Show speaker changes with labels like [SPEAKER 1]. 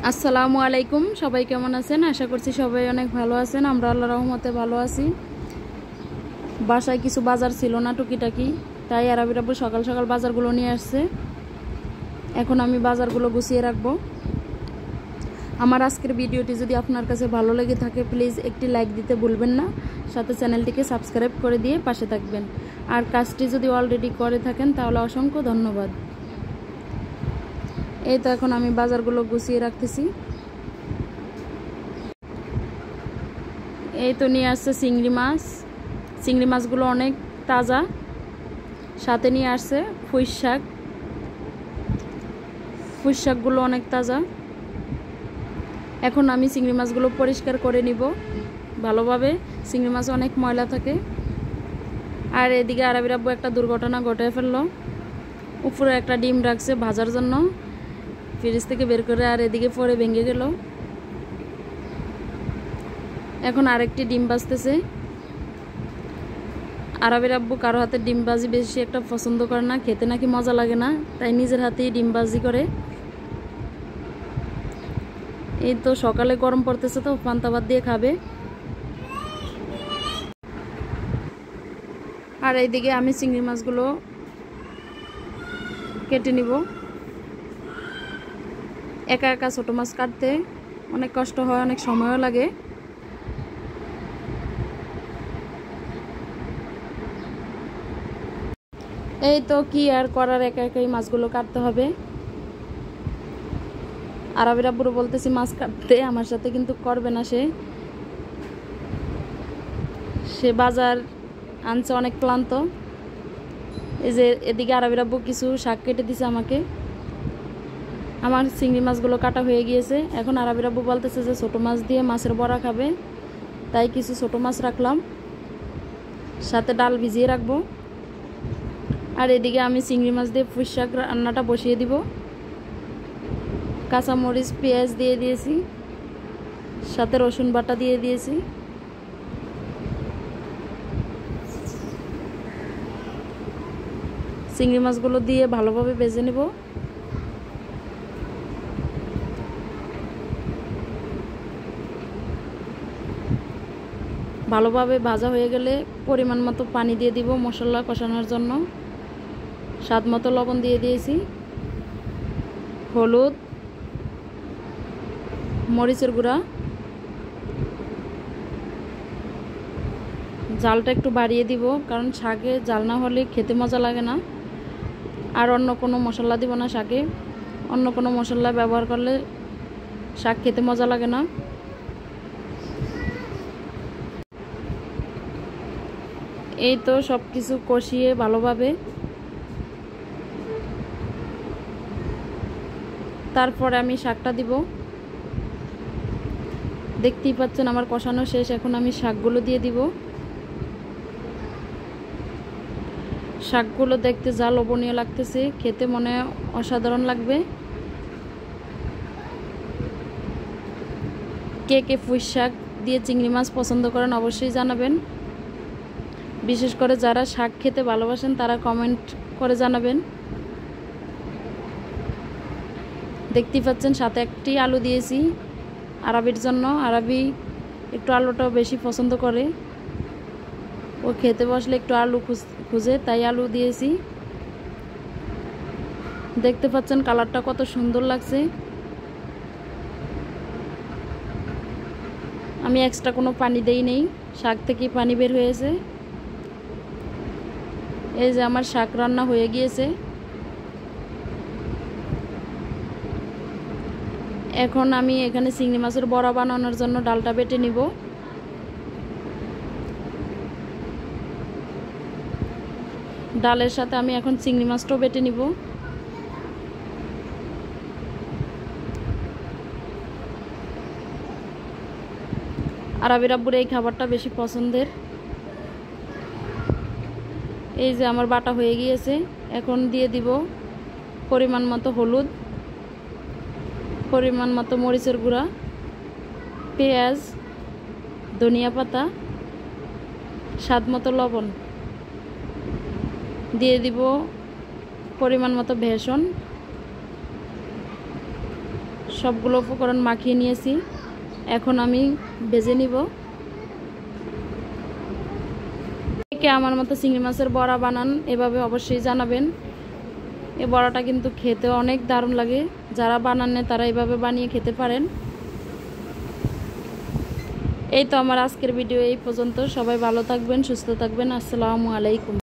[SPEAKER 1] আসসালামু আলাইকুম। সবাই কেমন আছেন? আশা করছি সবাই অনেক ভালো আছেন। আমরা আল্লাহর রহমতে ভালো আছি। বাসায় কিছু বাজার ছিল না টুকিটাকি, তাই আরবির আব্বু সকাল সকাল বাজারগুলো নিয়ে আসছে। এখন আমি বাজারগুলো গুছিয়ে রাখবো। আমার আজকের ভিডিওটি যদি আপনার কাছে ভালো লেগে থাকে প্লিজ একটি লাইক দিতে ভুলবেন না, সাথে চ্যানেলটিকে সাবস্ক্রাইব করে দিয়ে পাশে থাকবেন। আর কাজটি যদি অলরেডি করে থাকেন তাহলে অসংখ্য ধন্যবাদ। এই তো এখন আমি বাজারগুলো গুছিয়ে রাখতেছি। এই তো নিয়ে আসছে চিংড়ি মাছ। চিংড়ি মাছগুলো অনেক তাজা। সাথে নিয়ে আসছে পুঁই শাক। পুঁই শাকগুলো অনেক তাজা। এখন আমি চিংড়ি মাছগুলো পরিষ্কার করে নিব ভালোভাবে। চিংড়ি মাছ অনেক ময়লা থাকে। আর এদিকে আরবির আব্বু একটা দুর্ঘটনা ঘটে ফেললো। উপরে একটা ডিম রাখছে ভাজার জন্য ফ্রিজ থেকে বের করে, আর এদিকে পরে ভেঙে গেল। এখন আরেকটি ডিম ভাজতেছে। আরবির আব্বু কারো হাতে ডিম ভাজি বেশি একটা পছন্দ করে না, খেতে নাকি মজা লাগে না, তাই নিজের হাতেই ডিম ভাজি করে। এই তো সকালে গরম পড়তেছে তো পান্তা ভাত দিয়ে খাবে। আর এইদিকে আমি চিংড়ি মাছগুলো কেটে নিব। একা একা ছোট মাছ কাটতে অনেক কষ্ট হয়, অনেক সময়ও লাগে। এই তো কি আর করার, একা একাই মাছগুলো কাটতে হবে। আরবির আব্বুরও বলতেছি মাছ কাটতে, আমার সাথে কিন্তু করবে না। সে বাজার আনছে, অনেক ক্লান্ত। এই যে এদিকে আরবির আব্বু কিছু শাক কেটে দিছে আমাকে। আমার চিংড়ি মাছগুলো কাটা হয়ে গিয়েছে। এখন আরবির আব্বু বলতেছে যে ছোটো মাছ দিয়ে মাছের বড়া খাবে, তাই কিছু ছোটো মাছ রাখলাম, সাথে ডাল ভিজিয়ে রাখবো। আর এদিকে আমি চিংড়ি মাছ দিয়ে পুঁই শাক রান্নাটা বসিয়ে দিব। কাঁচামরিচ পেঁয়াজ দিয়ে দিয়েছি, সাথে রসুন বাটা দিয়ে দিয়েছি। চিংড়ি মাছগুলো দিয়ে ভালোভাবে ভেজে নেব। ভালোভাবে ভাজা হয়ে গেলে পরিমাণ মতো পানি দিয়ে দিব মশলা কষানোর জন্য। স্বাদ মতো লবণ দিয়ে দিয়েছি, হলুদ, মরিচের গুঁড়া। জালটা একটু বাড়িয়ে দিব, কারণ শাকে জাল না হলে খেতে মজা লাগে না। আর অন্য কোনো মশলা দিব না শাকে। অন্য কোনো মশলা ব্যবহার করলে শাক খেতে মজা লাগে না। এই তো সব কিছু কষিয়ে ভালোভাবে তারপরে আমি শাকটা দিব। দেখতেই পাচ্ছেন আমার কষানো শেষ। এখন আমি শাকগুলো দিয়ে দিব। শাকগুলো দেখতে যা লোভনীয় লাগতেছে, খেতে মনে অসাধারণ লাগবে। কে কে পুঁই শাক দিয়ে চিংড়ি মাছ পছন্দ করেন অবশ্যই জানাবেন। বিশেষ করে যারা শাক খেতে ভালোবাসেন তারা কমেন্ট করে জানাবেন। দেখতেই পাচ্ছেন সাথে একটি আলু দিয়েছি আরবির জন্য। আরবি একটু আলুটাও বেশি পছন্দ করে, ও খেতে বসলে একটু আলু খুঁজে, তাই আলু দিয়েছি। দেখতে পাচ্ছেন কালারটা কত সুন্দর লাগছে। আমি এক্সট্রা কোনো পানি দেই নেই, শাক থেকে পানি বের হয়েছে। এই যে আমার শাক রান্না হয়ে গিয়েছে। এখন আমি এখানে চিংড়ি মাছের বড়া বানানোর জন্য ডালটা বেটে নিব। ডালের সাথে আমি এখন চিংড়ি মাছটাও বেটে নিব। আরবির আব্বুর এই খাবারটা বেশি পছন্দের। এই যে আমার বাটা হয়ে গিয়েছে। এখন দিয়ে দিব পরিমাণ মতো হলুদ, পরিমাণ মতো মরিচের গুঁড়া, পেঁয়াজ, ধনিয়া পাতা, স্বাদ মতো লবণ। দিয়ে দিব পরিমাণ মতো বেসন, সবগুলো উপকরণ মাখিয়ে নিয়েছি, এখন আমি ভেজে নিব। কে আমার মতো চিংড়ি মাছের বড়া বানান এভাবে অবশ্যই জানাবেন। এই বড়াটা কিন্তু খেতে অনেক দারুণ লাগে, যারা বানান না তারা এইভাবে বানিয়ে খেতে পারেন। এই তো আমার আজকের ভিডিও এই পর্যন্ত। সবাই ভালো থাকবেন, সুস্থ থাকবেন। আসসালামু আলাইকুম।